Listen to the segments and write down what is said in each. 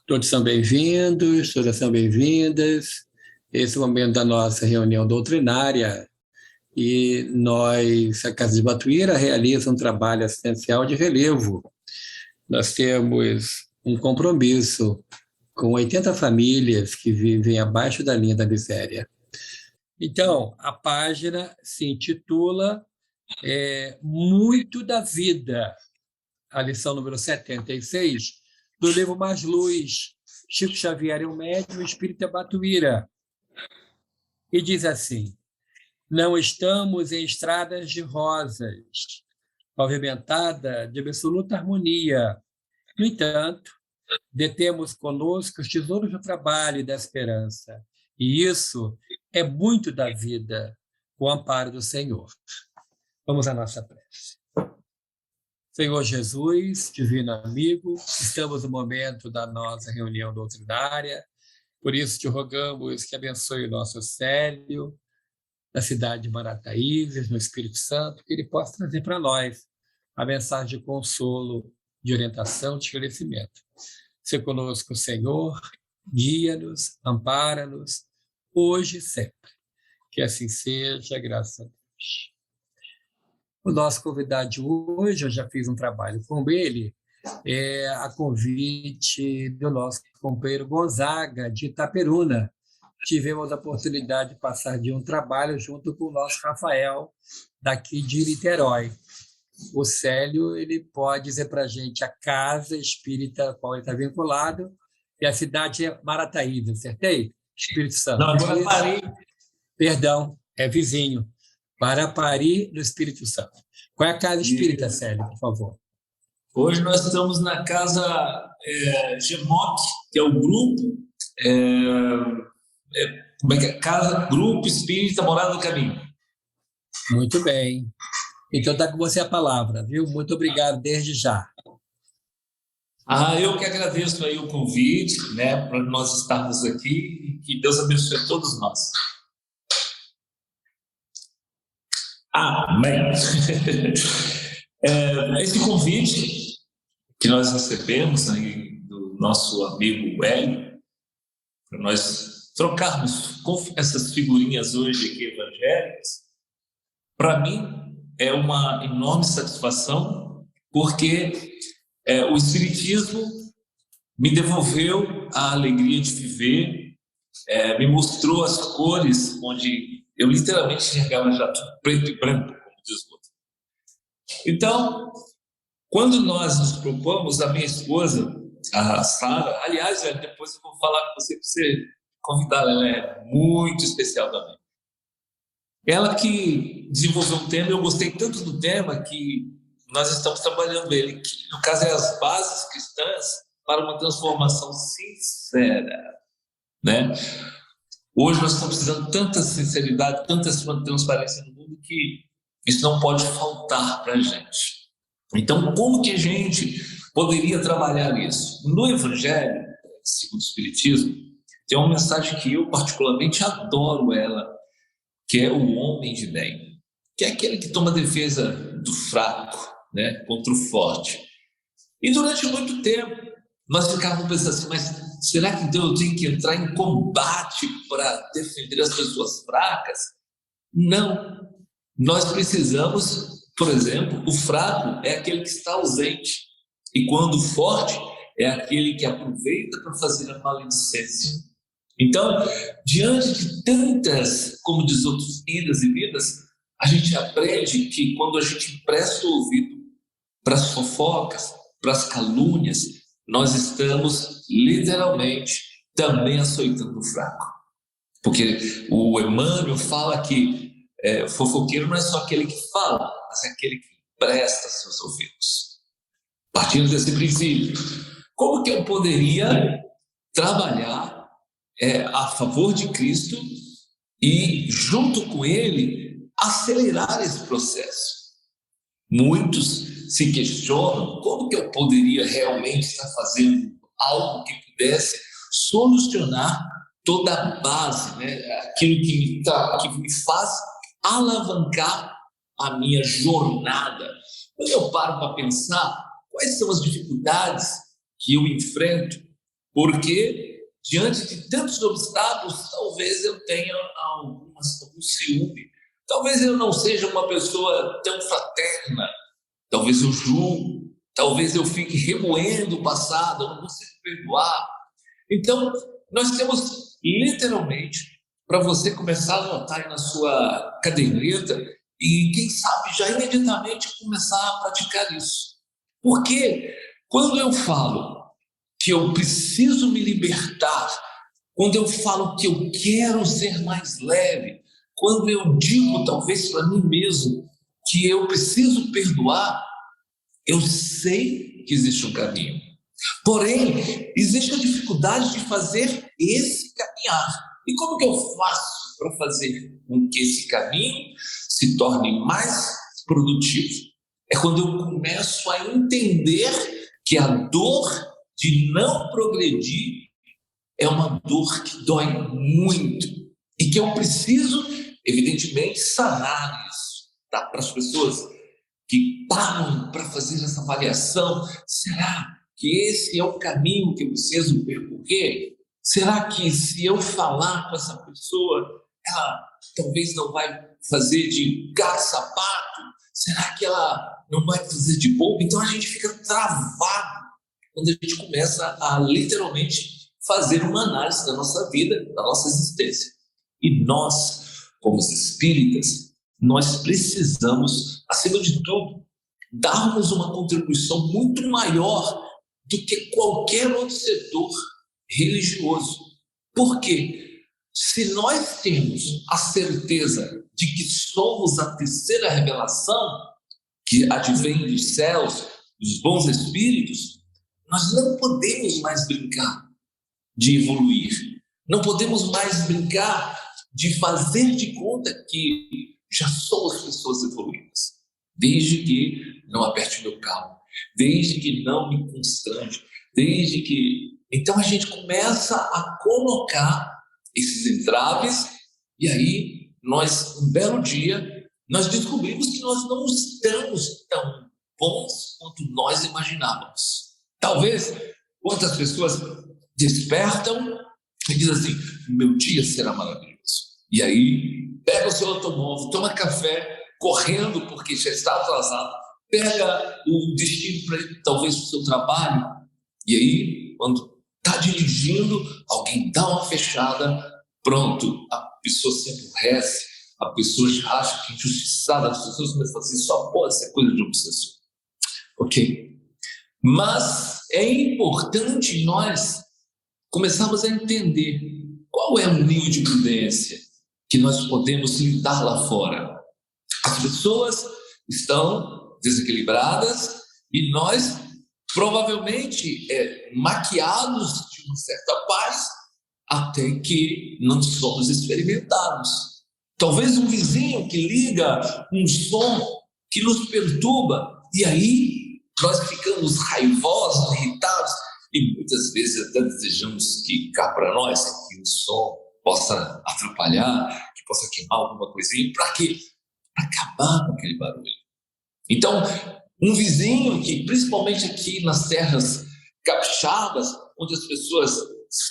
Todos são bem-vindos, todas são bem-vindas. Esse é o momento da nossa reunião doutrinária e nós, a Casa de Batuíra, realiza um trabalho assistencial de relevo. Nós temos um compromisso com 80 famílias que vivem abaixo da linha da miséria. Então, a página se intitula Muito da Vida, a lição número 76, do livro Mais Luz, Chico Xavier é um médium, espírita Batuíra. E diz assim: não estamos em estradas de rosas, pavimentada de absoluta harmonia. No entanto, detemos conosco os tesouros do trabalho e da esperança. E isso é muito da vida, o amparo do Senhor. Vamos à nossa prece. Senhor Jesus, divino amigo, estamos no momento da nossa reunião doutrinária, por isso te rogamos que abençoe o nosso Célio, na cidade de Marataízes, no Espírito Santo, que ele possa trazer para nós a mensagem de consolo, de orientação, de esclarecimento. Se conosco, Senhor, guia-nos, ampara-nos, hoje e sempre. Que assim seja, graças a Deus. O nosso convidado de hoje, eu já fiz um trabalho com ele, a convite do nosso companheiro Gonzaga, de Itaperuna. Tivemos a oportunidade de passar de um trabalho junto com o nosso Rafael, daqui de Niterói. O Célio, ele pode dizer para a gente a casa espírita a qual ele está vinculado, e a cidade é Marataízes, acertei? Espírito Santo. Não, Guarapari. Perdão, é vizinho. Guarapari, no Espírito Santo. Qual é a casa espírita, Célio, por favor? Hoje nós estamos na casa GEMOC, que é o grupo, como é que é? Casa Grupo Espírita Morada do Caminho. Muito bem. Então está com você a palavra, viu? Muito obrigado desde já. Eu que agradeço aí o convite, né, para nós estarmos aqui e que Deus abençoe todos nós. Amém. Esse convite que nós recebemos aí do nosso amigo Hélio, para nós trocarmos essas figurinhas hoje aqui evangélicas, para mim é uma enorme satisfação, porque o Espiritismo me devolveu a alegria de viver, me mostrou as cores onde eu literalmente enxergava já tudo preto e branco, como diz o outro. Então, quando nós nos propomos, a minha esposa, a Sara, aliás, depois eu vou falar com você para você convidá-la, ela é muito especial também. Ela que desenvolveu um tema, eu gostei tanto do tema que nós estamos trabalhando ele, que no caso é as bases cristãs para uma transformação sincera, né? Hoje nós estamos precisando tanta sinceridade, tanta transparência no mundo que isso não pode faltar para a gente. Então, como que a gente poderia trabalhar isso? No Evangelho, segundo o Espiritismo, tem uma mensagem que eu particularmente adoro ela, que é o homem de bem, que é aquele que toma defesa do fraco, né, contra o forte. E durante muito tempo, nós ficávamos pensando assim, mas será que Deus tem que entrar em combate para defender as pessoas fracas? Não. Nós precisamos, por exemplo, o fraco é aquele que está ausente. E quando o forte é aquele que aproveita para fazer a maledicência. Então, diante de tantas, como diz outros, idas e vidas, a gente aprende que quando a gente presta o ouvido para as fofocas, para as calúnias, nós estamos literalmente também açoitando o fraco. Porque o Emmanuel fala que fofoqueiro não é só aquele que fala, mas é aquele que presta seus ouvidos. Partindo desse princípio, como que eu poderia trabalhar a favor de Cristo e, junto com Ele, acelerar esse processo? Muitos se questionam como que eu poderia realmente estar fazendo algo que pudesse solucionar toda a base, né? Aquilo que me faz alavancar a minha jornada. Quando eu paro para pensar quais são as dificuldades que eu enfrento, porque diante de tantos obstáculos, talvez eu tenha algum ciúme, talvez eu não seja uma pessoa tão fraterna, talvez eu julgo, talvez eu fique remoendo o passado, eu não consigo perdoar. Então, nós temos literalmente, para você começar a anotar aí na sua caderneta e quem sabe já imediatamente começar a praticar isso. Porque quando eu falo que eu preciso me libertar, quando eu falo que eu quero ser mais leve, quando eu digo talvez para mim mesmo que eu preciso perdoar, eu sei que existe um caminho. Porém, existe a dificuldade de fazer esse caminhar. E como que eu faço para fazer com que esse caminho se torne mais produtivo? É quando eu começo a entender que a dor de não progredir é uma dor que dói muito e que eu preciso, evidentemente, sanar isso. Tá? Para as pessoas que param para fazer essa avaliação, será que esse é o caminho que eu preciso percorrer? Será que se eu falar com essa pessoa, ela talvez não vai fazer de gato sapato? Será que ela não vai fazer de bobo? Então a gente fica travado quando a gente começa a literalmente fazer uma análise da nossa vida, da nossa existência. E nós, como os espíritas, nós precisamos, acima de tudo, darmos uma contribuição muito maior do que qualquer outro setor religioso. Por quê? Se nós temos a certeza de que somos a terceira revelação, que advém dos céus, dos bons espíritos, nós não podemos mais brincar de evoluir. Não podemos mais brincar de fazer de conta que já somos pessoas evoluídas. Desde que não aperte meu carro, desde que não me constrange, desde que... Então a gente começa a colocar esses entraves e aí nós, um belo dia, nós descobrimos que nós não estamos tão bons quanto nós imaginávamos. Talvez quantas pessoas despertam e dizem assim, meu dia será maravilhoso. E aí pega o seu automóvel, toma café, correndo porque já está atrasado, pega o destino para talvez para o seu trabalho, e aí quando está dirigindo, alguém dá uma fechada, pronto, a pessoa se aborrece, a pessoa já acha que é injustiçada, as pessoas começam a dizer, só pode ser coisa de obsessor. Ok? Mas é importante nós começarmos a entender qual é o nível de prudência que nós podemos lidar lá fora. As pessoas estão desequilibradas e nós provavelmente maquiados de uma certa paz até que não somos experimentados. Talvez um vizinho que liga um som que nos perturba e aí nós ficamos raivosos, irritados e muitas vezes até desejamos que cá para nós que o som possa atrapalhar, que possa queimar alguma coisinha, para quê? Para acabar com aquele barulho. Então, um vizinho que, principalmente aqui nas terras capixabas, onde as pessoas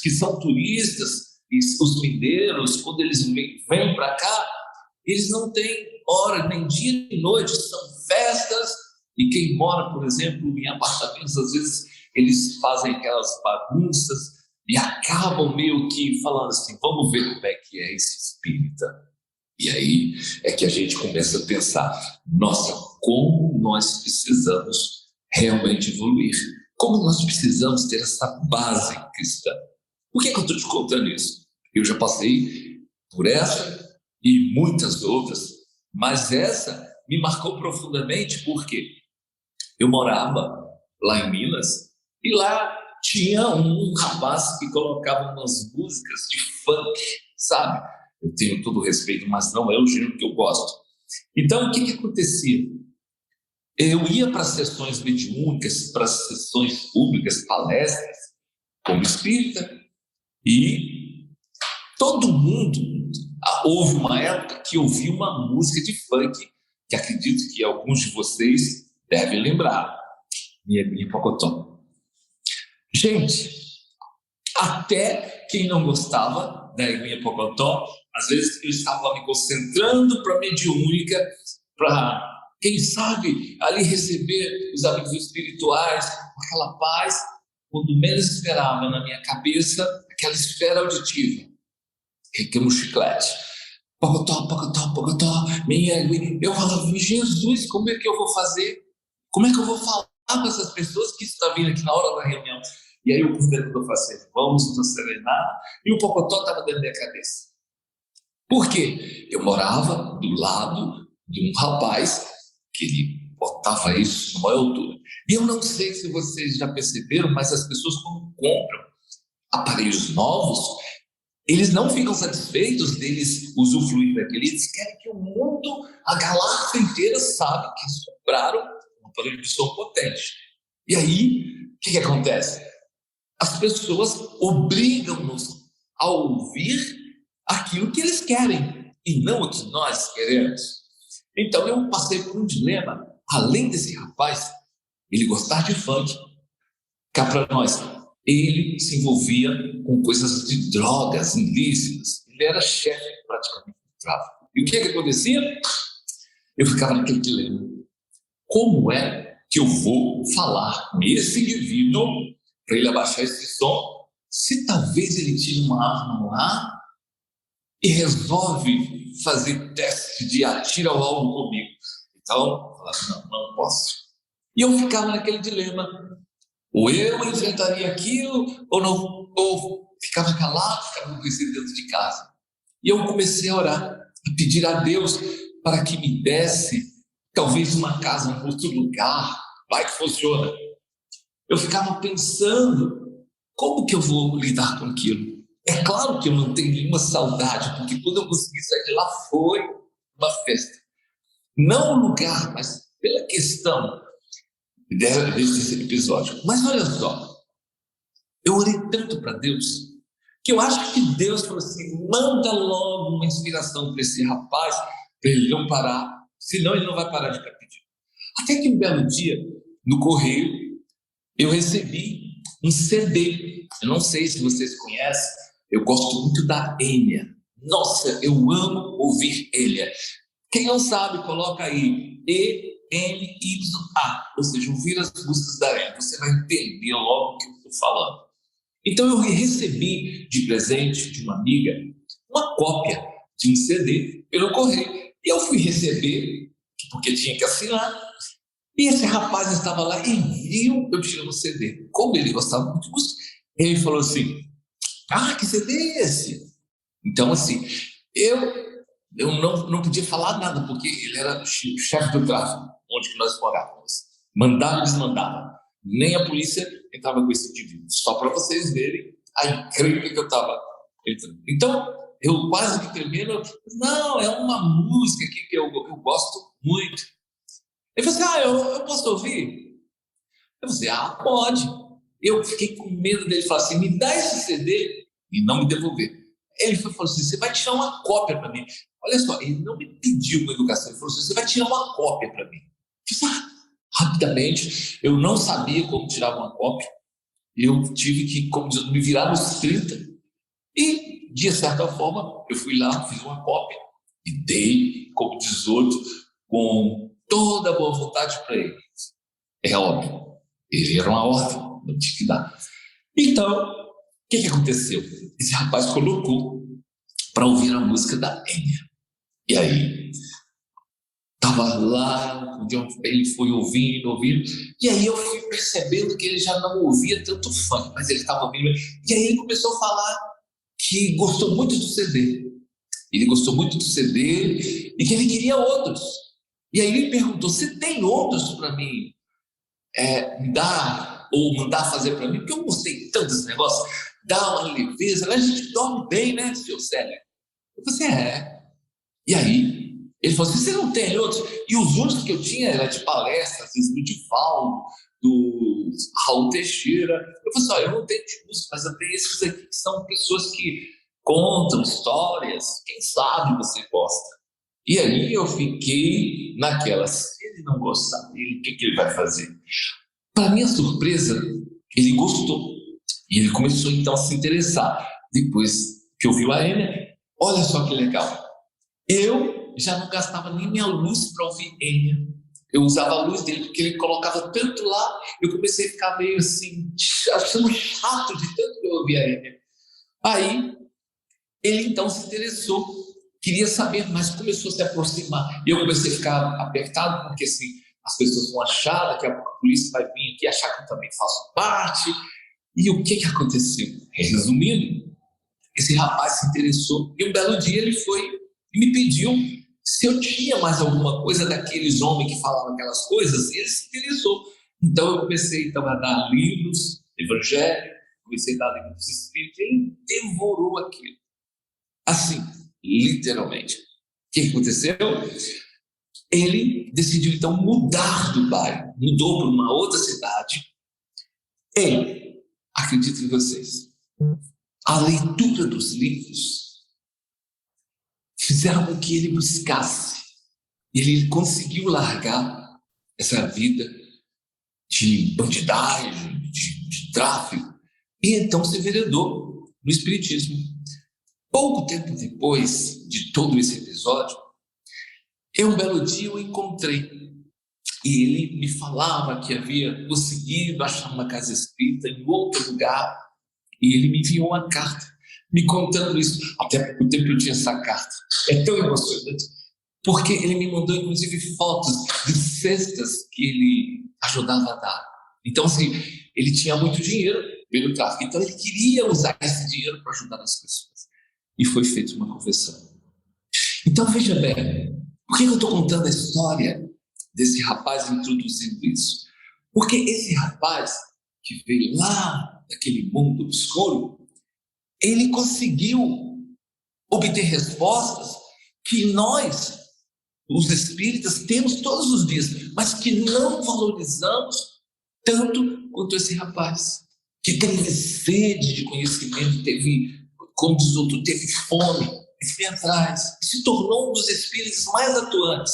que são turistas, e os mineiros, quando eles vêm para cá, eles não têm hora, nem dia nem noite, são festas, e quem mora, por exemplo, em apartamentos, às vezes eles fazem aquelas bagunças e acabam meio que falando assim, vamos ver como é que é esse espírita. E aí é que a gente começa a pensar, nossa, como nós precisamos realmente evoluir, como nós precisamos ter essa base cristã. Por que eu estou te contando isso? Eu já passei por essa e muitas outras, mas essa me marcou profundamente porque eu morava lá em Minas e lá tinha um rapaz que colocava umas músicas de funk, sabe? Eu tenho todo o respeito, mas não é o gênero que eu gosto. Então, o que acontecia? Eu ia para sessões mediúnicas, para sessões públicas, palestras, como espírita, e todo mundo, houve uma época que eu vi uma música de funk, que acredito que alguns de vocês devem lembrar, Minha Pocotó. Gente, Até quem não gostava da Eguinha Pocotó, às vezes eu estava me concentrando para a mediúnica, para, quem sabe, ali receber os amigos espirituais, com aquela paz, quando menos esperava na minha cabeça, aquela esfera auditiva, que é um chiclete. Pocotó, Pocotó, Pocotó, minha Eguinha. Eu falava, Jesus, como é que eu vou fazer? Como é que eu vou falar com essas pessoas que estão vindo aqui na hora da reunião? E aí o coordenador falou assim, vamos nos serenar, e o Pocotó estava dentro da minha cabeça. Por quê? Eu morava do lado de um rapaz que ele botava isso numa altura. E eu não sei se vocês já perceberam, mas as pessoas quando compram aparelhos novos, eles não ficam satisfeitos deles usufruir daquele, eles querem que o mundo, a galáxia inteira saiba que eles compraram um aparelho de som potente. E aí, o que acontece? As pessoas obrigam-nos a ouvir aquilo que eles querem e não o que nós queremos. Então eu passei por um dilema. Além desse rapaz, ele gostar de funk, cá para nós, ele se envolvia com coisas de drogas ilícitas. Ele era chefe praticamente do tráfico. E o que acontecia? Eu ficava naquele dilema. Como é que eu vou falar com esse indivíduo para ele abaixar esse som, se talvez ele tire uma arma lá e resolve fazer teste de atira ao alvo comigo? Então, eu falava, não posso. E eu ficava naquele dilema. Ou eu enfrentaria aquilo, ou não, ou ficava calado, ficava conhecido dentro de casa. E eu comecei a orar, a pedir a Deus para que me desse talvez uma casa em outro lugar. Vai que funciona. Eu ficava pensando, como que eu vou lidar com aquilo? É claro que eu não tenho nenhuma saudade, porque quando eu consegui sair de lá foi uma festa. Não o lugar, mas pela questão desse episódio. Mas olha só, eu orei tanto para Deus, que eu acho que Deus falou assim, manda logo uma inspiração para esse rapaz, para ele não parar, senão ele não vai parar de ficar pedindo. Até que um belo dia, no correio, eu recebi um CD. Eu não sei se vocês conhecem, eu gosto muito da Enya. Nossa, eu amo ouvir Enya. Quem não sabe, coloca aí ENYA, ou seja, ouvir as músicas da Enya. Você vai entender logo o que eu estou falando. Então eu recebi de presente de uma amiga uma cópia de um CD pelo correio. E eu fui receber, porque tinha que assinar. E esse rapaz estava lá e viu eu tirando o CD. Como ele gostava muito de música, ele falou assim, que CD é esse? Então, assim, eu não podia falar nada, porque ele era o chefe do tráfico, onde que nós morávamos. Mandava e desmandava. Nem a polícia entrava com esse indivíduo. Só para vocês verem a encrenca que eu estava entrando. Então, eu quase que tremendo, não, é uma música aqui que eu gosto muito. Ele falou assim, eu posso ouvir? Eu falei, pode. Eu fiquei com medo dele falar assim, me dá esse CD e não me devolver. Ele falou assim, você vai tirar uma cópia para mim. Olha só, ele não me pediu uma educação, ele falou assim, você vai tirar uma cópia para mim. Eu falei, rapidamente, eu não sabia como tirar uma cópia, eu tive que, como diz, me virar nos 30. E, de certa forma, eu fui lá, fiz uma cópia e dei como 18 com toda a boa vontade para ele. É óbvio, ele era uma ordem, não tinha que dar. Então, o que aconteceu? Esse rapaz colocou para ouvir a música da Enya. E aí, estava lá, ele foi ouvindo, e aí eu fui percebendo que ele já não ouvia tanto funk, mas ele estava ouvindo. E aí ele começou a falar que gostou muito do CD. Ele gostou muito do CD e que ele queria outros. E aí ele me perguntou, você tem outros para mim me dar ou mandar fazer para mim? Porque eu gostei tanto desse negócio, dá uma leveza, a gente dorme bem, né, seu Célio? Eu falei assim, E aí, ele falou assim, você não tem outros? E os outros que eu tinha era de palestras, do Divaldo, do Raul Teixeira. Eu falei assim, eu não tenho de música, mas eu tenho esses aqui que são pessoas que contam histórias, quem sabe você gosta. E aí eu fiquei naquela, se ele não gostar dele, o que ele vai fazer? Para minha surpresa, ele gostou. E ele começou então a se interessar. Depois que ouviu a Enya, olha só que legal. Eu já não gastava nem minha luz para ouvir Enya. Eu usava a luz dele, porque ele colocava tanto lá, eu comecei a ficar meio assim, achando chato de tanto que eu ouvia Enya. Aí, ele então se interessou, queria saber mais, começou a se aproximar. E eu comecei a ficar apertado, porque assim, as pessoas vão achar, daqui a pouco a polícia vai vir aqui, achar que eu também faço parte. E o que aconteceu? Resumindo, esse rapaz se interessou, e um belo dia ele foi e me pediu se eu tinha mais alguma coisa daqueles homens que falavam aquelas coisas, e ele se interessou. Então eu comecei então, a dar livros, evangelho, comecei a dar livros dos Espíritos, e ele devorou aquilo. Assim, literalmente. O que aconteceu? Ele decidiu então mudar do bairro, mudou para uma outra cidade. Ele, acredito em vocês, a leitura dos livros fizeram com que ele buscasse. Ele conseguiu largar essa vida de bandidagem, de tráfico, e então se enveredou no Espiritismo. Pouco tempo depois de todo esse episódio, um belo dia o encontrei, e ele me falava que havia conseguido achar uma casa espírita em outro lugar, e ele me enviou uma carta, me contando isso. Até pouco tempo eu tinha essa carta. É tão emocionante, porque ele me mandou, inclusive, fotos de cestas que ele ajudava a dar. Então, assim, ele tinha muito dinheiro pelo tráfico, então ele queria usar esse dinheiro para ajudar as pessoas. E foi feita uma conversão. Então, veja bem, por que eu estou contando a história desse rapaz introduzindo isso? Porque esse rapaz que veio lá daquele mundo obscuro, ele conseguiu obter respostas que nós, os espíritas, temos todos os dias, mas que não valorizamos tanto quanto esse rapaz, que teve sede de conhecimento, teve, como diz o outro, teve fome, e foi atrás, e se tornou um dos espíritos mais atuantes.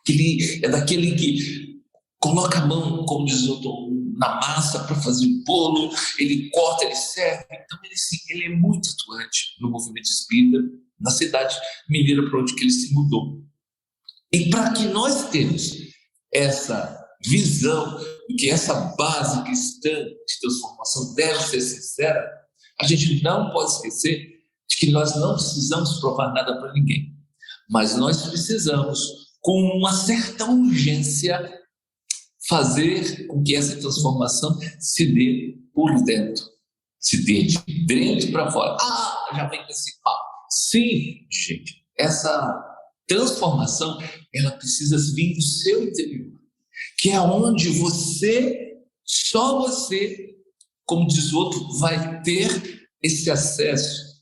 Ele é daquele que coloca a mão, como diz o outro, na massa para fazer o bolo, ele corta, ele serve. Então ele é muito atuante no movimento espírita, na cidade mineira para onde que ele se mudou. E para que nós tenhamos essa visão de que essa base cristã de transformação deve ser sincera, a gente não pode esquecer de que nós não precisamos provar nada para ninguém, mas nós precisamos, com uma certa urgência, fazer com que essa transformação se dê por dentro, se dê de dentro para fora. Já vem com esse papo. Sim, gente, essa transformação, ela precisa vir do seu interior, que é onde você, só você, como diz o outro, vai ter esse acesso.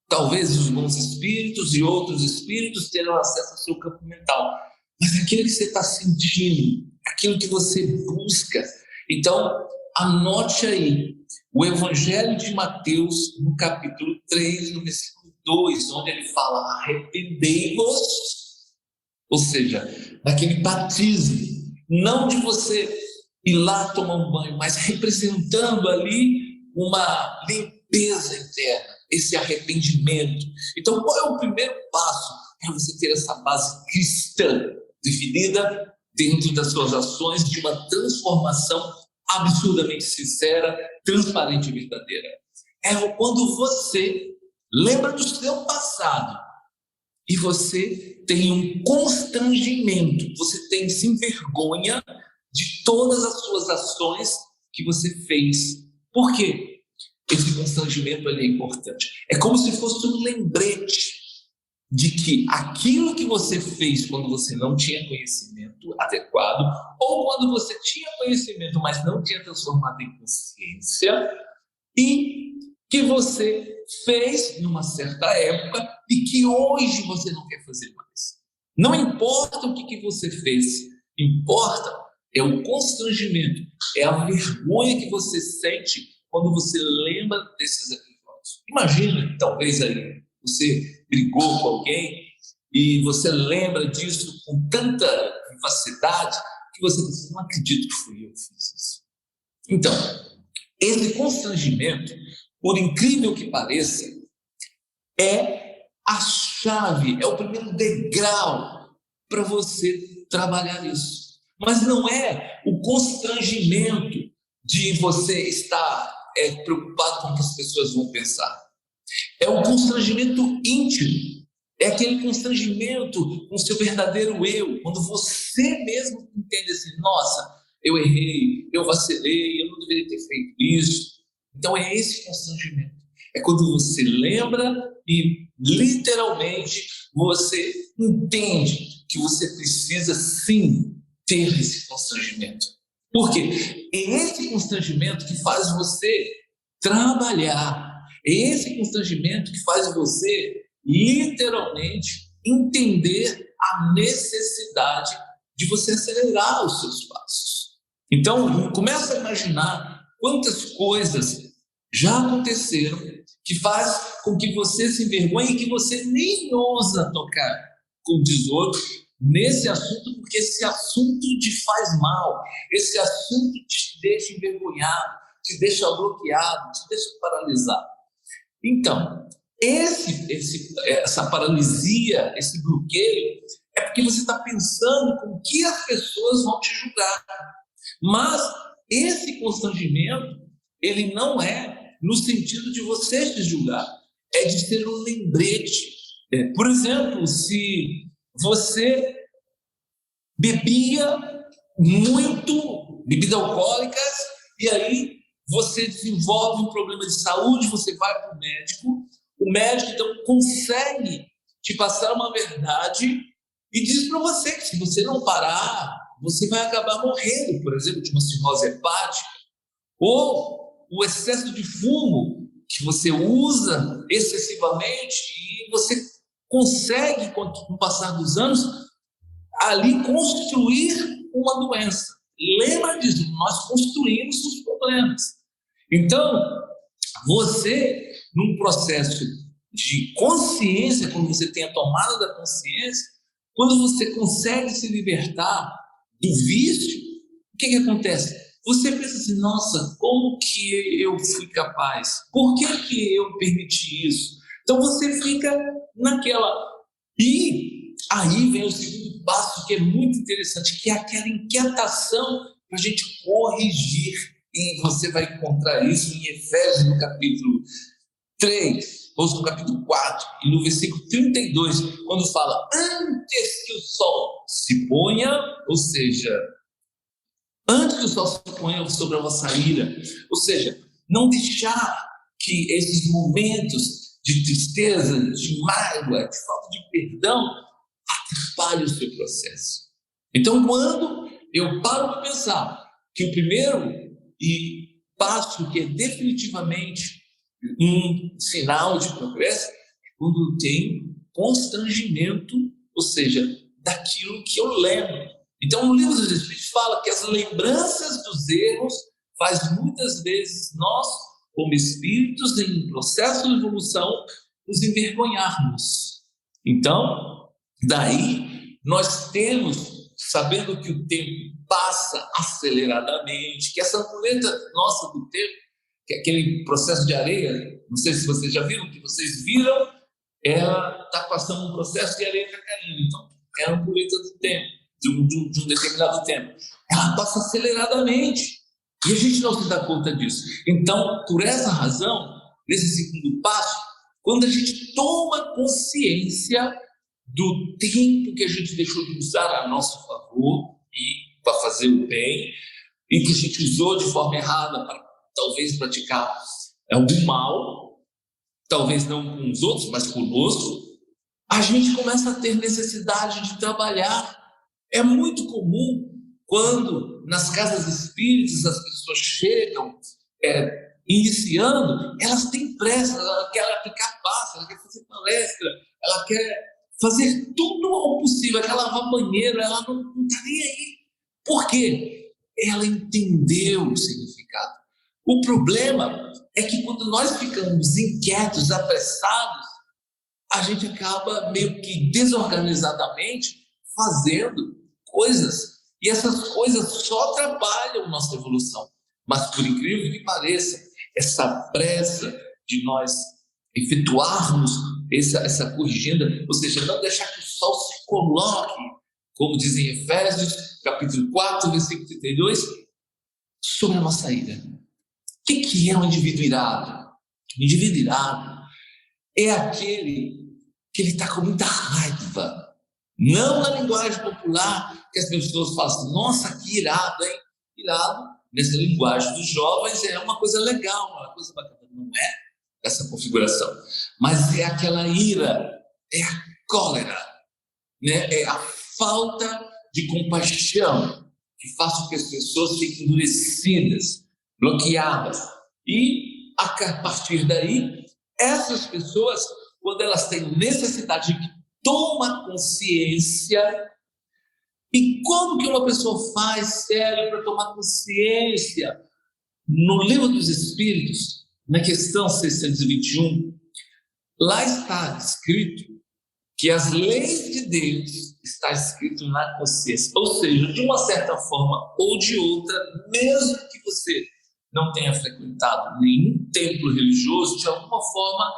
Talvez os bons espíritos e outros espíritos terão acesso ao seu campo mental, mas aquilo que você está sentindo, aquilo que você busca. Então, anote aí, o Evangelho de Mateus, no capítulo 3, no versículo 2, onde ele fala, arrependei-vos, ou seja, daquele batismo, não de você ir lá tomar um banho, mas representando ali uma limpeza interna, esse arrependimento. Então, qual é o primeiro passo para você ter essa base cristã definida dentro das suas ações de uma transformação absurdamente sincera, transparente e verdadeira? É quando você lembra do seu passado e você tem um constrangimento, você se envergonha de todas as suas ações que você fez. Por quê? Esse constrangimento é importante. É como se fosse um lembrete de que aquilo que você fez quando você não tinha conhecimento adequado, ou quando você tinha conhecimento, mas não tinha transformado em consciência, e que você fez numa certa época e que hoje você não quer fazer mais. Não importa o que você fez, importa é o constrangimento, é a vergonha que você sente quando você lembra desses episódios. Imagina, talvez aí, você brigou com alguém e você lembra disso com tanta vivacidade que você diz, não acredito que fui eu que fiz isso. Então, Esse constrangimento, por incrível que pareça, é a chave, é o primeiro degrau para você trabalhar isso. Mas não é o constrangimento de você estar preocupado com o que as pessoas vão pensar. É o constrangimento íntimo. É aquele constrangimento com o seu verdadeiro eu, quando você mesmo entende assim, nossa, eu errei, eu vacilei, eu não deveria ter feito isso. Então é esse constrangimento. É quando você lembra e literalmente você entende que você precisa sim ter esse constrangimento. Por quê? É esse constrangimento que faz você trabalhar. É esse constrangimento que faz você literalmente entender a necessidade de você acelerar os seus passos. Então, começa a imaginar quantas coisas já aconteceram que faz com que você se envergonhe e que você nem ousa tocar, como diz outro, nesse assunto, porque esse assunto te faz mal, esse assunto te deixa envergonhado, te deixa bloqueado, te deixa paralisado. Então, essa paralisia, esse bloqueio, é porque você está pensando com que as pessoas vão te julgar. Mas esse constrangimento, ele não é no sentido de você se julgar, é de ser um lembrete. Por exemplo, se você bebia muito bebidas alcoólicas e aí você desenvolve um problema de saúde, você vai para o médico então consegue te passar uma verdade e diz para você que se você não parar, você vai acabar morrendo, por exemplo, de uma cirrose hepática, ou o excesso de fumo que você usa excessivamente e você consegue, com o passar dos anos, ali construir uma doença. Lembra disso, nós construímos os problemas. Então, você, num processo de consciência, quando você tem a tomada da consciência, quando você consegue se libertar do vício, o que acontece? Você pensa assim, nossa, como que eu fui capaz? Por que eu permiti isso? Então você fica naquela... E aí vem o segundo passo, que é muito interessante, que é aquela inquietação para a gente corrigir. E você vai encontrar isso em Efésios, no capítulo 3, ou no capítulo 4, e no versículo 32, quando fala, antes que o sol se ponha, ou seja, antes que o sol se ponha sobre a vossa ira, ou seja, não deixar que esses momentos de tristeza, de mágoa, de falta de perdão, atrapalhem o seu processo. Então, quando eu paro para pensar que o primeiro passo, que é definitivamente um sinal de progresso, é quando tem constrangimento, ou seja, daquilo que eu lembro. Então, no Livro dos Espíritos fala que as lembranças dos erros faz muitas vezes nós, como espíritos em processo de evolução, nos envergonharmos. Então, daí nós temos, sabendo que o tempo passa aceleradamente, que essa ampulheta nossa do tempo, que é aquele processo de areia, não sei se vocês já viram, que vocês viram, ela está passando um processo de areia está caindo. Então, é a ampulheta do tempo, de um determinado tempo. Ela passa aceleradamente e a gente não se dá conta disso. Então, por essa razão, nesse segundo passo, quando a gente toma consciência do tempo que a gente deixou de usar a nosso favor e para fazer o bem, e que a gente usou de forma errada para talvez praticar algum mal, talvez não com os outros, mas conosco, a gente começa a ter necessidade de trabalhar. É muito comum quando nas casas espíritas as pessoas chegam iniciando, elas têm pressa, ela quer aplicar passo, ela quer fazer palestra, ela quer fazer tudo o possível, ela quer lavar banheiro, ela não está nem aí. Por quê? Ela entendeu o significado. O problema é que quando nós ficamos inquietos, apressados, a gente acaba meio que desorganizadamente fazendo coisas, e essas coisas só atrapalham nossa evolução. Mas, por incrível que pareça, essa pressa de nós efetuarmos essa corrigenda, ou seja, não deixar que o sol se coloque, como diz em Efésios, capítulo 4, versículo 32, sobre a nossa ira. O que é um indivíduo irado? O indivíduo irado é aquele que ele está com muita raiva. Não na linguagem popular, que as pessoas falam assim, nossa, que irado, hein? Irado, nessa linguagem dos jovens, é uma coisa legal, uma coisa bacana. Não é essa configuração, mas é aquela ira, é a cólera, né? É a falta de compaixão que faz com que as pessoas fiquem endurecidas, bloqueadas. E, a partir daí, essas pessoas, quando elas têm necessidade de tomar consciência, e como que uma pessoa faz, sério, para tomar consciência? No Livro dos Espíritos, na questão 621, lá está escrito que as leis de Deus está escrito na consciência. Ou seja, de uma certa forma ou de outra, mesmo que você não tenha frequentado nenhum templo religioso, de alguma forma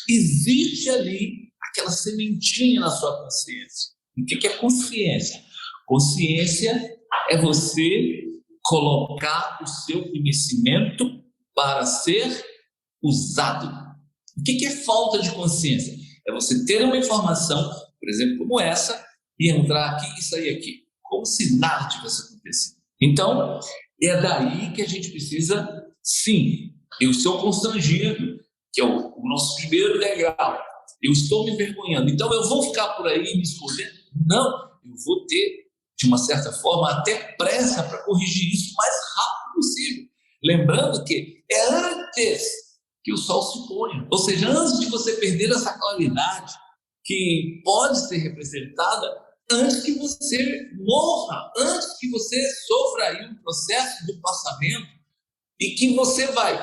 existe ali aquela sementinha na sua consciência. O que é consciência? Consciência é você colocar o seu conhecimento para ser usado. O que é falta de consciência? É você ter uma informação, por exemplo, como essa, e entrar aqui e sair aqui, como se nada tivesse acontecido. Então, é daí que a gente precisa, sim, eu sou constrangido, que é o nosso primeiro degrau, eu estou me envergonhando, então eu vou ficar por aí me escondendo? Não, eu vou ter, de uma certa forma, até pressa para corrigir isso o mais rápido possível. Lembrando que é antes que o sol se ponha, ou seja, antes de você perder essa claridade que pode ser representada, antes que você morra, antes que você sofra aí um processo de passamento e que você vai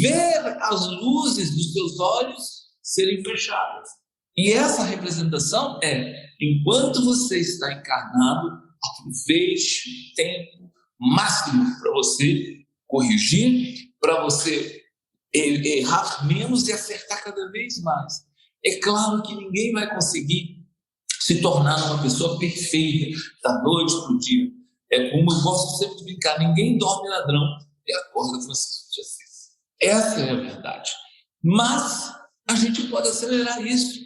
ver as luzes dos seus olhos serem fechadas. E essa representação é, enquanto você está encarnado, aproveite o tempo máximo para você corrigir, para você errar menos e acertar cada vez mais. É claro que ninguém vai conseguir se tornar uma pessoa perfeita da noite para o dia. É como eu gosto sempre de brincar, ninguém dorme ladrão e acorda Francisco de Assis. Essa é a verdade. Mas a gente pode acelerar isso.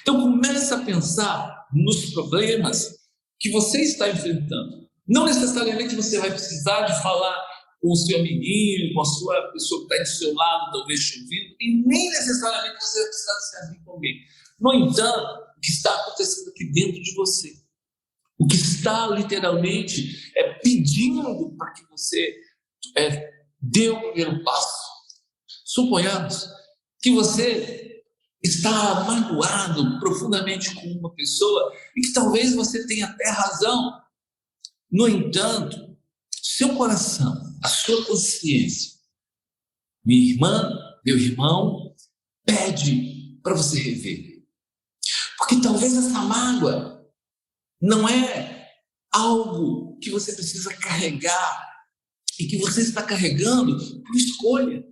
Então comece a pensar nos problemas que você está enfrentando. Não necessariamente você vai precisar de falar com o seu amiguinho, com a sua pessoa que está do seu lado, talvez te ouvindo, e nem necessariamente você vai precisar se abrir com alguém. No entanto, o que está acontecendo aqui dentro de você, o que está literalmente pedindo para que você dê o primeiro passo. Suponhamos que você está magoado profundamente com uma pessoa e que talvez você tenha até razão. No entanto, seu coração, a sua consciência, minha irmã, meu irmão, pede para você rever. Porque talvez essa mágoa não é algo que você precisa carregar e que você está carregando por escolha.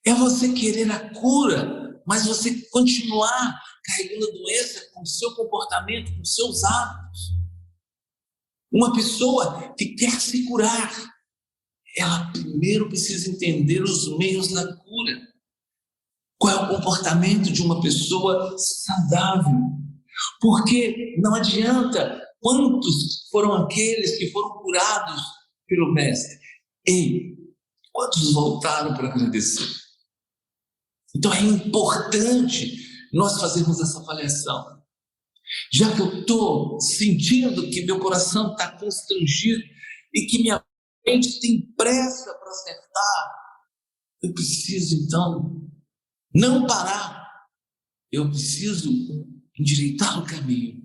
É você querer a cura, mas você continuar carregando a doença com o seu comportamento, com os seus hábitos. Uma pessoa que quer se curar, ela primeiro precisa entender os meios da cura. Qual é o comportamento de uma pessoa saudável? Porque não adianta quantos foram aqueles que foram curados pelo Mestre. E quantos voltaram para agradecer? Então é importante nós fazermos essa avaliação. Já que eu estou sentindo que meu coração está constrangido e que minha mente tem pressa para acertar, eu preciso então não parar. Eu preciso endireitar o caminho.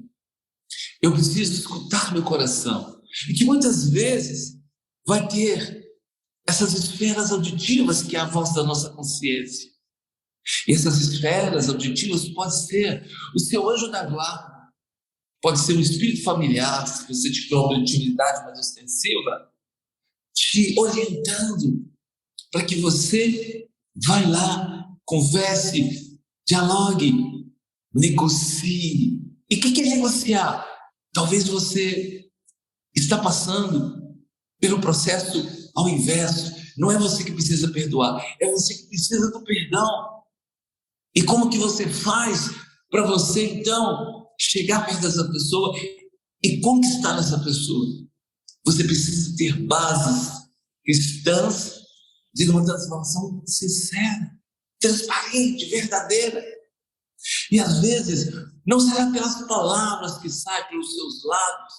Eu preciso escutar meu coração. E que muitas vezes vai ter essas esferas auditivas que é a voz da nossa consciência. E essas esferas auditivas podem ser o seu anjo da guarda, pode ser um espírito familiar, se você tiver uma utilidade mais ostensiva, te orientando para que você vá lá, converse, dialogue, negocie. E o que é negociar? Talvez você está passando pelo processo ao inverso. Não é você que precisa perdoar, é você que precisa do perdão. E como que você faz para você, então, chegar perto dessa pessoa e conquistar essa pessoa? Você precisa ter bases cristãs de uma transformação sincera, transparente, verdadeira. E às vezes não será pelas palavras que saem pelos seus lábios,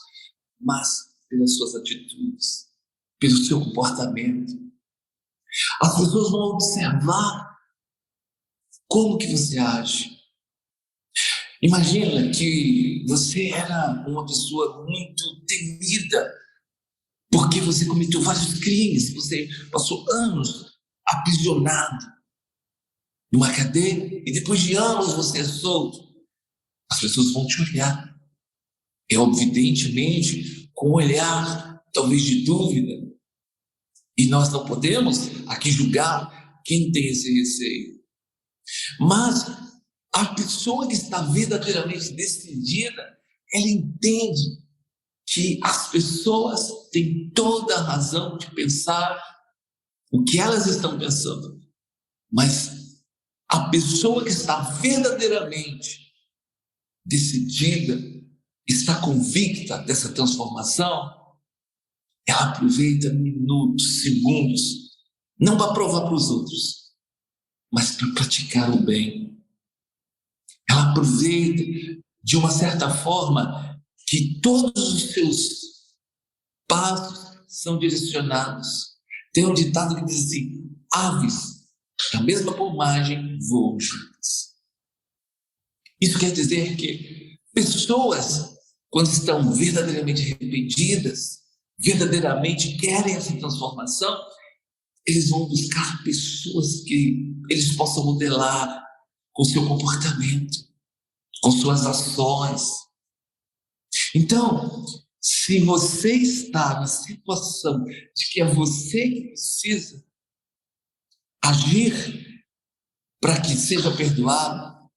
mas pelas suas atitudes, pelo seu comportamento. As pessoas vão observar como que você age. Imagina que você era uma pessoa muito temida, porque você cometeu vários crimes, você passou anos aprisionado numa cadeia, e depois de anos você é solto. As pessoas vão te olhar, evidentemente, com um olhar talvez de dúvida, e nós não podemos aqui julgar quem tem esse receio. Mas a pessoa que está verdadeiramente decidida, ela entende que as pessoas têm toda a razão de pensar o que elas estão pensando, mas a pessoa que está verdadeiramente decidida, está convicta dessa transformação, ela aproveita minutos, segundos, não para provar para os outros, mas para praticar o bem. Ela aproveita de uma certa forma que todos os seus passos são direcionados. Tem um ditado que diz assim: aves da mesma plumagem voam juntas. Isso quer dizer que pessoas, quando estão verdadeiramente arrependidas, verdadeiramente querem essa transformação, eles vão buscar pessoas que eles possam modelar com seu comportamento, com suas ações. Então, se você está na situação de que é você que precisa agir para que seja perdoado,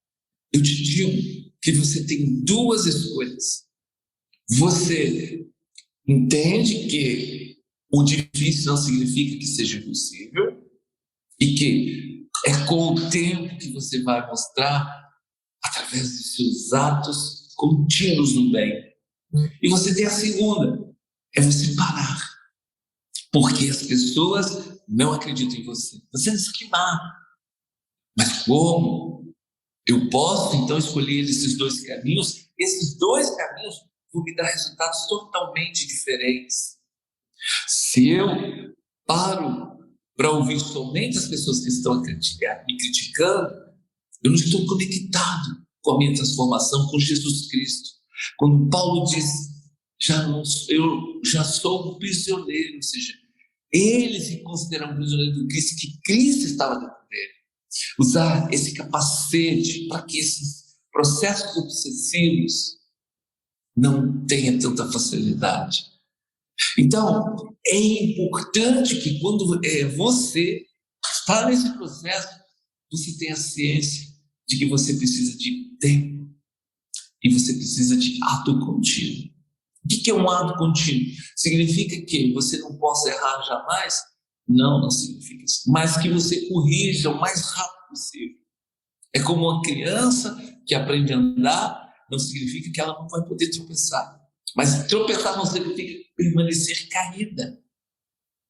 eu te digo que você tem duas escolhas. Você entende que o difícil não significa que seja impossível e que é com o tempo que você vai mostrar através dos seus atos contínuos no bem. E você tem a segunda, é você parar, porque as pessoas não acreditam em você. Você não se queimar. Mas como? Eu posso, então, escolher esses dois caminhos? Esses dois caminhos vão me dar resultados totalmente diferentes. Se eu paro para ouvir somente as pessoas que estão me criticando, eu não estou conectado com a minha transformação com Jesus Cristo. Quando Paulo diz, eu já sou um prisioneiro, ou seja, ele se considera um prisioneiro do Cristo, que Cristo estava dentro dele. Usar esse capacete para que esses processos obsessivos não tenham tanta facilidade. Então, é importante que quando você está nesse processo, você tenha ciência de que você precisa de tempo e você precisa de ato contínuo. O que é um ato contínuo? Significa que você não possa errar jamais? Não, não significa isso. Mas que você corrija o mais rápido possível. É como uma criança que aprende a andar, não significa que ela não vai poder tropeçar. Mas tropeçar não significa permanecer caída.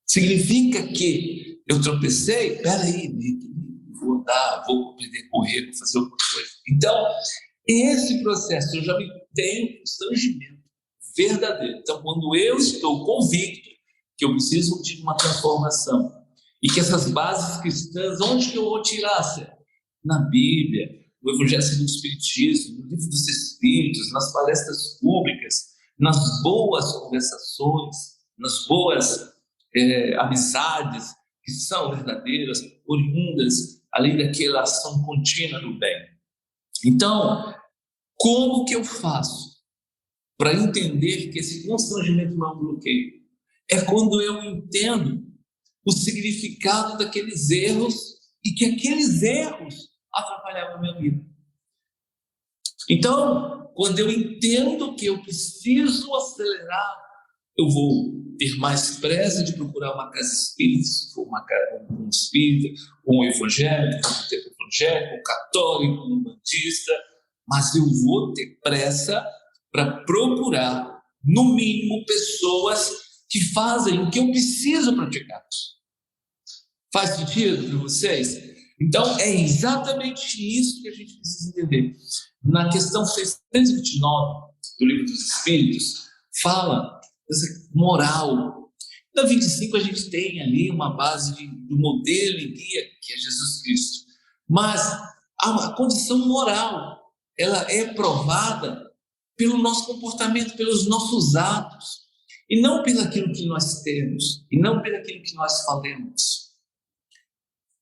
Significa que eu tropecei, peraí, vou andar, vou aprender a correr, vou fazer outra coisa. Então, esse processo eu já me tenho constrangimento verdadeiro. Então, quando eu estou convicto que eu preciso de uma transformação e que essas bases cristãs, onde que eu vou tirar, Sérgio? Na Bíblia, no Evangelho segundo o Espiritismo, no Livro dos Espíritos, nas palestras públicas, nas boas conversações, nas boas amizades que são verdadeiras, oriundas, além daquela ação contínua do bem. Então, como que eu faço para entender que esse constrangimento não é um bloqueio? É quando eu entendo o significado daqueles erros e que aqueles erros atrapalhavam a minha vida. Então, quando eu entendo que eu preciso acelerar, eu vou ter mais pressa de procurar uma casa espírita, se for uma casa um espírita, ou um evangélico, um católico, um bandista, mas eu vou ter pressa para procurar, no mínimo, pessoas que fazem o que eu preciso praticar. Faz sentido para vocês? Então, é exatamente isso que a gente precisa entender. Na questão 629 do Livro dos Espíritos, fala dessa moral. Na 25 a gente tem ali uma base do modelo e guia, que é Jesus Cristo. Mas a condição moral, ela é provada pelo nosso comportamento, pelos nossos atos, e não pelo aquilo que nós temos, e não pelo aquilo que nós falamos,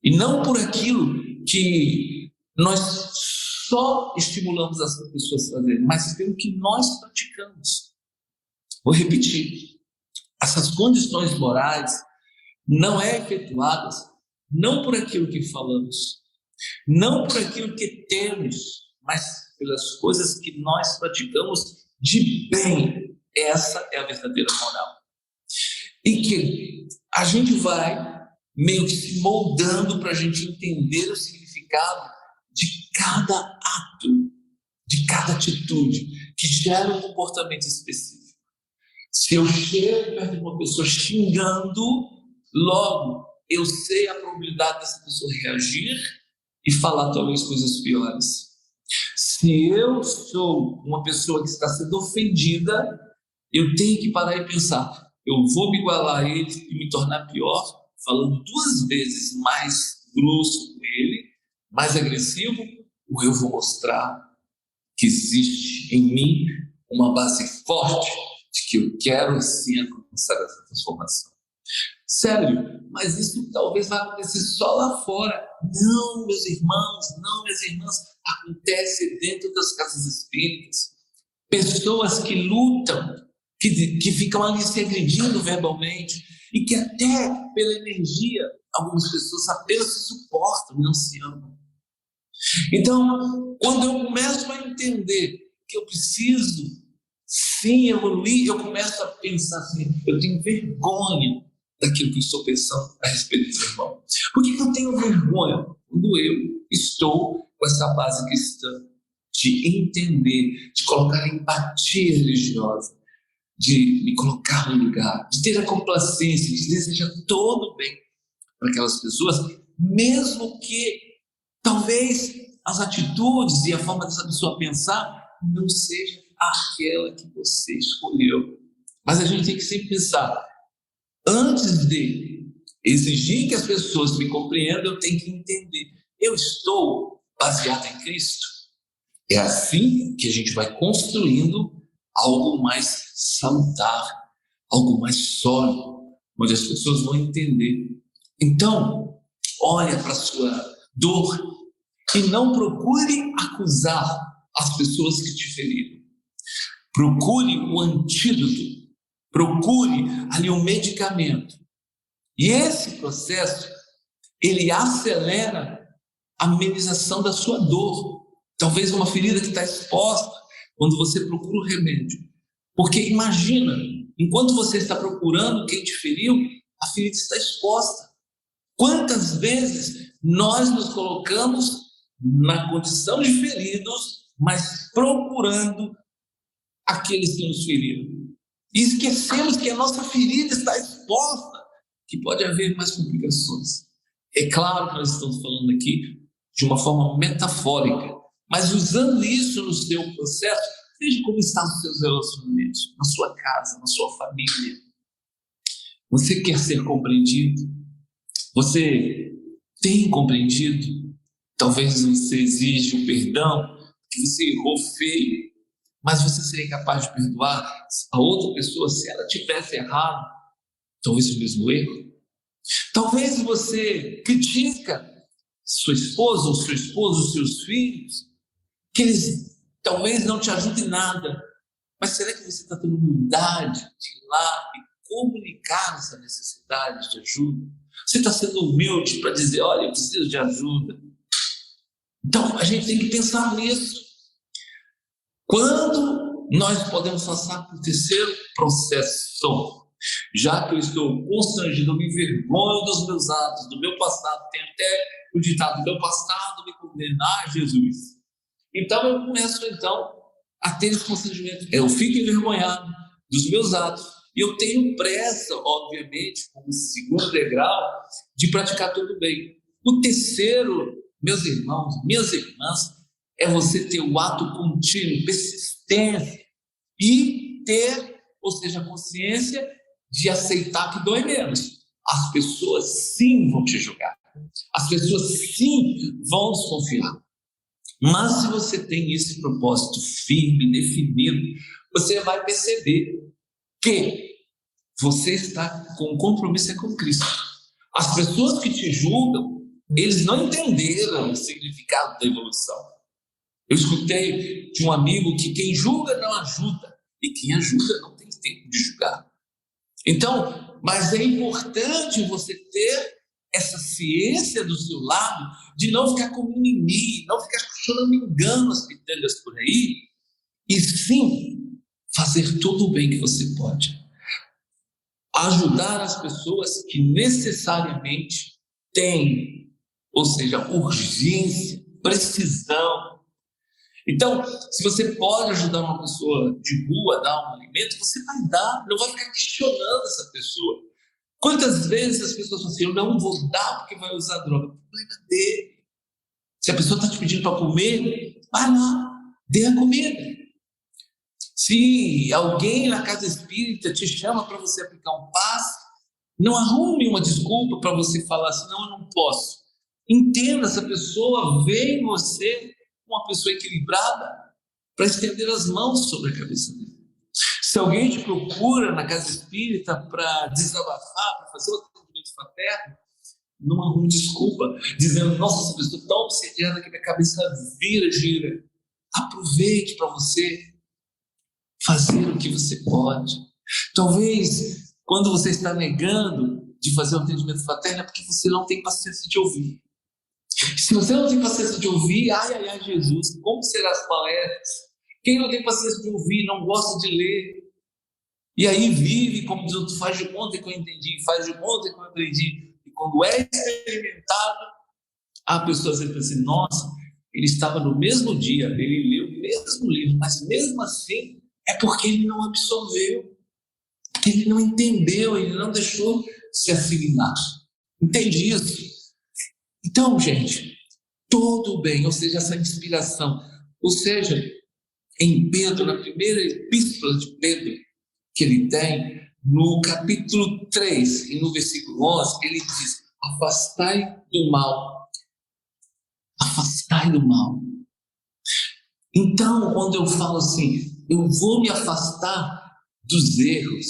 e não por aquilo que nós só estimulamos as pessoas a fazerem, mas pelo que nós praticamos. Vou repetir, essas condições morais não é efetuadas não por aquilo que falamos, não por aquilo que temos, mas pelas coisas que nós praticamos de bem. Essa é a verdadeira moral. E que a gente vai meio que se moldando para a gente entender o significado de cada ato, de cada atitude, que gera um comportamento específico. Se eu chego perto de uma pessoa xingando, logo eu sei a probabilidade dessa pessoa reagir e falar talvez coisas piores. Se eu sou uma pessoa que está sendo ofendida, eu tenho que parar e pensar, eu vou me igualar a ele e me tornar pior, falando 2 vezes mais grosso com ele, mais agressivo, ou eu vou mostrar que existe em mim uma base forte de que eu quero sim alcançar essa transformação. Sério, mas isso talvez vai acontecer só lá fora. Não, meus irmãos, não, minhas irmãs, acontece dentro das casas espíritas. Pessoas que lutam, que ficam ali se agredindo verbalmente, e que até pela energia, algumas pessoas apenas se suportam e não se amam. Então, quando eu começo a entender que eu preciso sim evoluir, eu começo a pensar assim, eu tenho vergonha daquilo que eu estou pensando a respeito do meu irmão. Por que eu tenho vergonha? Quando eu estou com essa base cristã de entender, de colocar empatia religiosa, de me colocar no lugar, de ter a complacência, de desejar todo o bem para aquelas pessoas, mesmo que talvez as atitudes e a forma dessa pessoa pensar não seja aquela que você escolheu. Mas a gente tem que sempre pensar, antes de exigir que as pessoas me compreendam, eu tenho que entender, eu estou baseado em Cristo? É assim que a gente vai construindo algo mais salutar, algo mais sólido, onde as pessoas vão entender. Então, olha para a sua dor e não procure acusar as pessoas que te feriram. Procure o antídoto, procure ali um medicamento. E esse processo, ele acelera a amenização da sua dor. Talvez uma ferida que está exposta, quando você procura o remédio. Porque imagina, enquanto você está procurando quem te feriu, a ferida está exposta. Quantas vezes nós nos colocamos na condição de feridos, mas procurando aqueles que nos feriram. E esquecemos que a nossa ferida está exposta, que pode haver mais complicações. É claro que nós estamos falando aqui de uma forma metafórica, mas usando isso no seu processo, veja como estão os seus relacionamentos, na sua casa, na sua família. Você quer ser compreendido? Você tem compreendido? Talvez você exija o perdão, que você errou feio, mas você seria capaz de perdoar a outra pessoa se ela tivesse errado, talvez o mesmo erro? Talvez você critica sua esposa ou seu esposo, os seus filhos, que eles talvez não te ajudem em nada, mas será que você está tendo humildade de ir lá e comunicar essa necessidade de ajuda? Você está sendo humilde para dizer, olha, eu preciso de ajuda? Então, a gente tem que pensar nisso. Quando nós podemos passar para o terceiro processo? Já que eu estou constrangido, eu me envergonho dos meus atos, do meu passado, tem até o ditado, do meu passado me condenar, Jesus. Então, eu começo, a ter esse constrangimento. Eu fico envergonhado dos meus atos. E eu tenho pressa, obviamente, como segundo degrau, de praticar tudo bem. O terceiro, meus irmãos, minhas irmãs, é você ter o ato contínuo, persistência, e ter, ou seja, a consciência de aceitar que dói menos. As pessoas sim vão te julgar. As pessoas sim vão desconfiar. Mas se você tem esse propósito firme, definido, você vai perceber que você está com um compromisso com Cristo. As pessoas que te julgam, eles não entenderam o significado da evolução. Eu escutei de um amigo que quem julga não ajuda, e quem ajuda não tem tempo de julgar. Então, mas é importante você ter essa ciência do seu lado, de não ficar com mimimi, não ficar choramingando as pitangas por aí, e sim fazer todo o bem que você pode. Ajudar as pessoas que necessariamente têm, ou seja, urgência, precisão. Então, se você pode ajudar uma pessoa de rua a dar um alimento, você vai dar, não vai ficar questionando essa pessoa. Quantas vezes as pessoas falam assim, eu não vou dar porque vai usar droga? O problema é dele. Se a pessoa está te pedindo para comer, vai lá, dê a comida. Se alguém na casa espírita te chama para você aplicar um passe, não arrume uma desculpa para você falar assim, não, eu não posso. Entenda, essa pessoa vê em você uma pessoa equilibrada para estender as mãos sobre a cabeça dele. Se alguém te procura na casa espírita para desabafar, para fazer o atendimento fraterno, não arrume desculpa, dizendo, nossa, essa pessoa está obsediada que minha cabeça gira. Aproveite para você fazer o que você pode. Talvez, quando você está negando de fazer um atendimento fraterno, é porque você não tem paciência de ouvir. Se você não tem paciência de ouvir, ai, Jesus, como serão as palestras? Quem não tem paciência de ouvir, não gosta de ler, e aí vive, como diz outro, faz de conta que eu entendi, faz de conta que eu aprendi, e quando é experimentado, a pessoa sempre pensa assim, nossa, ele estava no mesmo dia, ele leu o mesmo livro, mas mesmo assim, é porque ele não absorveu, porque ele não entendeu, ele não deixou se assimilar. Entende isso? Então, gente, todo bem, ou seja, essa inspiração, ou seja, em Pedro, na primeira epístola de Pedro, que ele tem, no capítulo 3 e no versículo 11, ele diz, afastai do mal. Afastai do mal. Então, quando eu falo assim, eu vou me afastar dos erros,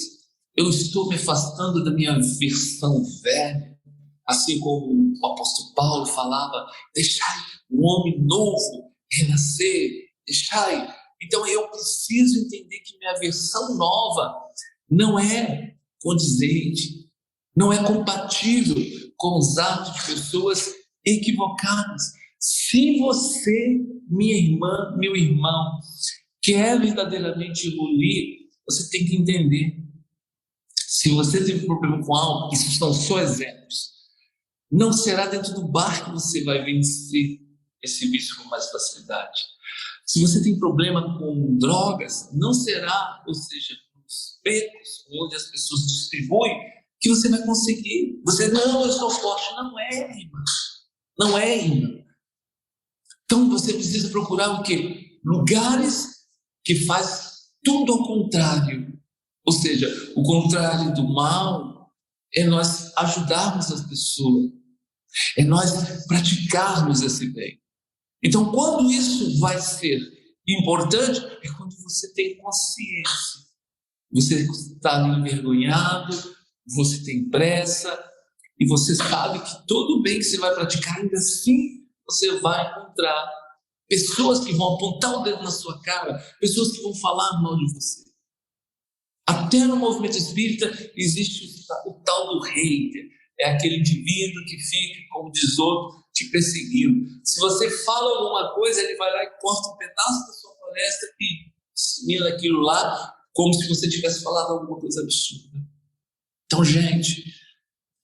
eu estou me afastando da minha versão velha, assim como o apóstolo Paulo falava, deixai o homem novo renascer, deixai. Então eu preciso entender que minha versão nova não é condizente, não é compatível com os atos de pessoas equivocadas. Se você, minha irmã, meu irmão, quer verdadeiramente evoluir, você tem que entender. Se você teve problema com algo, isso são só exemplos. Não será dentro do bar que você vai vencer esse vício com mais facilidade. Se você tem problema com drogas, não será, ou seja, nos becos onde as pessoas distribuem, que você vai conseguir. Você, não, eu sou forte. Não é, irmã. Não é, irmã. Então você precisa procurar o quê? Lugares que faz tudo ao contrário. Ou seja, o contrário do mal é nós ajudarmos as pessoas. É nós praticarmos esse bem. Então, quando isso vai ser importante, é quando você tem consciência. Você está ali envergonhado, você tem pressa, e você sabe que todo o bem que você vai praticar, ainda assim, você vai encontrar pessoas que vão apontar o dedo na sua cara, pessoas que vão falar mal de você. Até no movimento espírita existe o tal do hater. É aquele indivíduo que fica, como diz outro, te perseguindo. Se você fala alguma coisa, ele vai lá e corta um pedaço da sua palestra e dissemina aquilo lá, como se você tivesse falado alguma coisa absurda. Então, gente,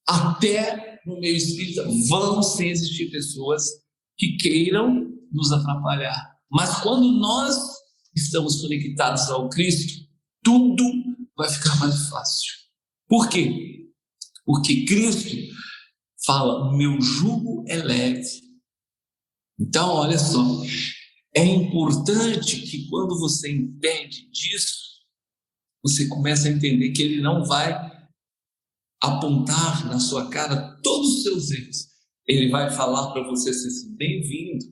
até no meio espírita vão sim existir pessoas que queiram nos atrapalhar. Mas quando nós estamos conectados ao Cristo, tudo vai ficar mais fácil. Por quê? Porque Cristo fala, meu jugo é leve. Então, olha só, é importante que quando você entende disso, você começa a entender que ele não vai apontar na sua cara todos os seus erros. Ele vai falar para você ser bem-vindo,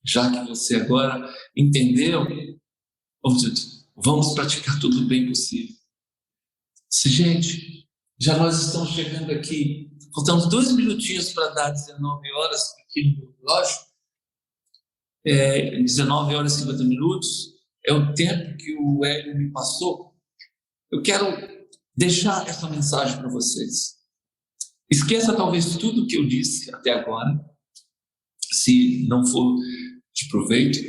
já que você agora entendeu. Vamos praticar tudo o bem possível. Gente, já nós estamos chegando aqui, faltamos 2 minutinhos para dar 19 horas aqui no relógio, 19 horas e 50 minutos, é o tempo que o Hélio me passou. Eu quero deixar essa mensagem para vocês. Esqueça talvez tudo que eu disse até agora, se não for de proveito,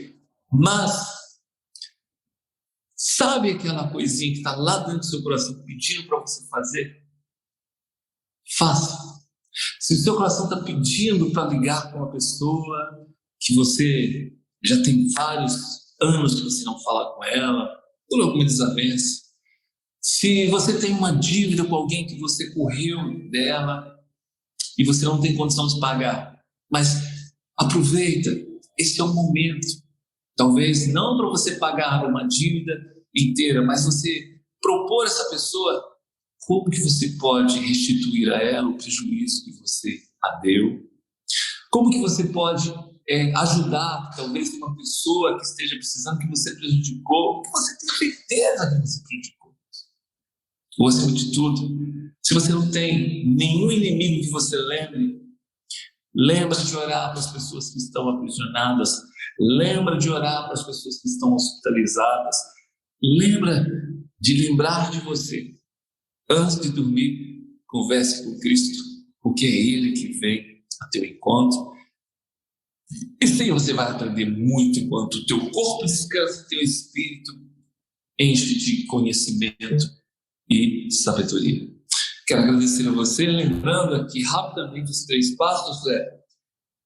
mas sabe aquela coisinha que está lá dentro do seu coração pedindo para você fazer? Faça. Se o seu coração está pedindo para ligar com uma pessoa que você já tem vários anos que você não fala com ela, por alguma desavença, se você tem uma dívida com alguém que você correu dela e você não tem condição de pagar, mas aproveita, esse é o momento. Talvez não para você pagar uma dívida inteira, mas você propor a essa pessoa como que você pode restituir a ela o prejuízo que você a deu, como que você pode ajudar talvez uma pessoa que esteja precisando, que você prejudicou, que você tem certeza que você prejudicou. Ou acima de tudo, se você não tem nenhum inimigo que você lembra de orar para as pessoas que estão aprisionadas, lembra de orar para as pessoas que estão hospitalizadas, lembra de lembrar de você. Antes de dormir, converse com Cristo, porque é Ele que vem a teu encontro. E sim, você vai aprender muito enquanto o teu corpo descansa, teu espírito enche de conhecimento e sabedoria. Quero agradecer a você, lembrando aqui rapidamente os 3 passos.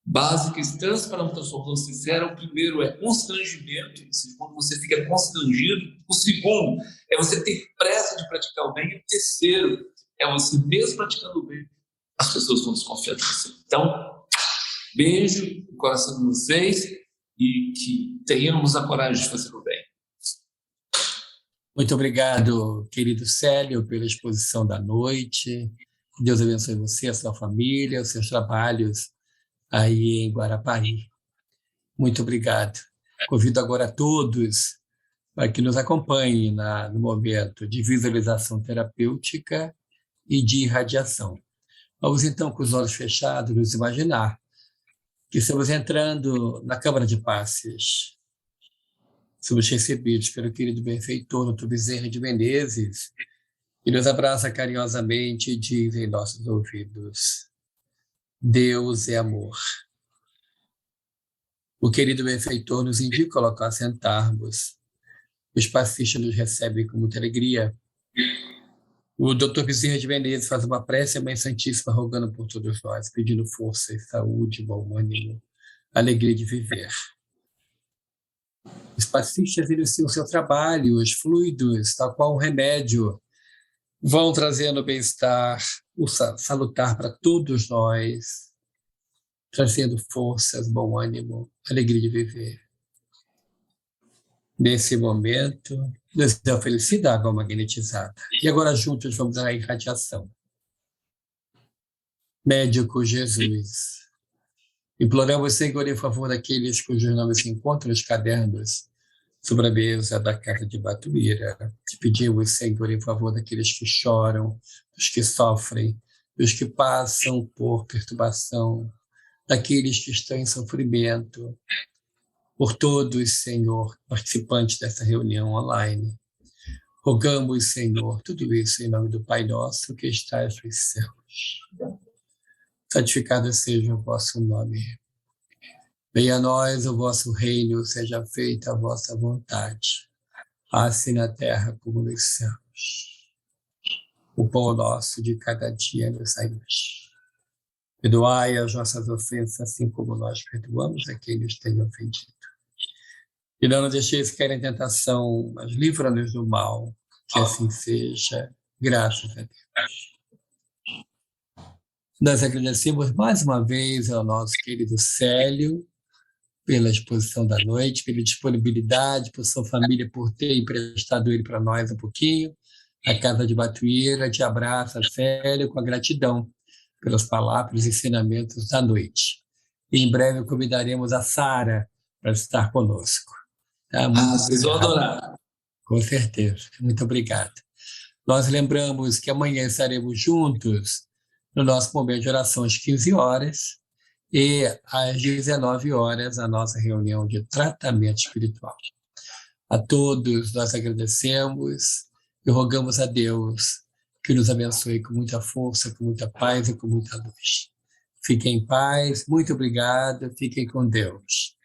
Básica, instância para uma transformação sincera. O primeiro é constrangimento, quando você fica constrangido. O segundo é você ter pressa de praticar o bem. E o terceiro é você, mesmo praticando o bem, as pessoas vão desconfiar de você. Então, beijo no coração de vocês e que tenhamos a coragem de fazer o bem. Muito obrigado, querido Célio, pela exposição da noite. Deus abençoe você, a sua família, os seus trabalhos aí em Guarapari. Muito obrigado. Convido agora a todos para que nos acompanhem no momento de visualização terapêutica e de irradiação. Vamos então, com os olhos fechados, nos imaginar que estamos entrando na Câmara de Passes. Somos recebidos pelo querido benfeitor Dr. Bezerra de Menezes, que nos abraça carinhosamente e diz em nossos ouvidos: Deus é amor. O querido benfeitor nos indica o local a sentarmos. Os passistas nos recebem com muita alegria. O Dr. Bezerra de Menezes faz uma prece à Mãe Santíssima, rogando por todos nós, pedindo força e saúde, bom ânimo, alegria de viver. Os passistas iniciam o seu trabalho, os fluidos, tal qual um remédio, vão trazendo bem-estar, o salutar para todos nós, trazendo forças, bom ânimo, alegria de viver. Nesse momento, nos dá felicidade, água magnetizada. E agora juntos vamos à irradiação. Médico Jesus, imploramos, Senhor, em favor daqueles cujos nomes se encontram nos cadernos sobre a mesa da casa de Batuíra. Te pedimos, Senhor, em favor daqueles que choram, dos que sofrem, dos que passam por perturbação, daqueles que estão em sofrimento, por todos, Senhor, participantes dessa reunião online. Rogamos, Senhor, tudo isso em nome do Pai nosso que estás nos céus. Santificado seja o vosso nome. Venha a nós o vosso reino, seja feita a vossa vontade, assim na terra como nos céus. O pão nosso de cada dia nos dai hoje. Perdoai as nossas ofensas, assim como nós perdoamos a quem nos tem ofendido. E não nos deixeis cair em tentação, mas livra-nos do mal, que assim seja, graças a Deus. Nós agradecemos mais uma vez ao nosso querido Célio pela exposição da noite, pela disponibilidade, por sua família, por ter emprestado ele para nós um pouquinho. A Casa de Batuíra te abraça, Célio, com a gratidão pelas palavras e ensinamentos da noite. E em breve convidaremos a Sara para estar conosco. Tá? Vocês vão adorar. Com certeza. Muito obrigado. Nós lembramos que amanhã estaremos juntos no nosso momento de oração às 15 horas e às 19 horas a nossa reunião de tratamento espiritual. A todos nós agradecemos e rogamos a Deus que nos abençoe com muita força, com muita paz e com muita luz. Fiquem em paz, muito obrigado, fiquem com Deus.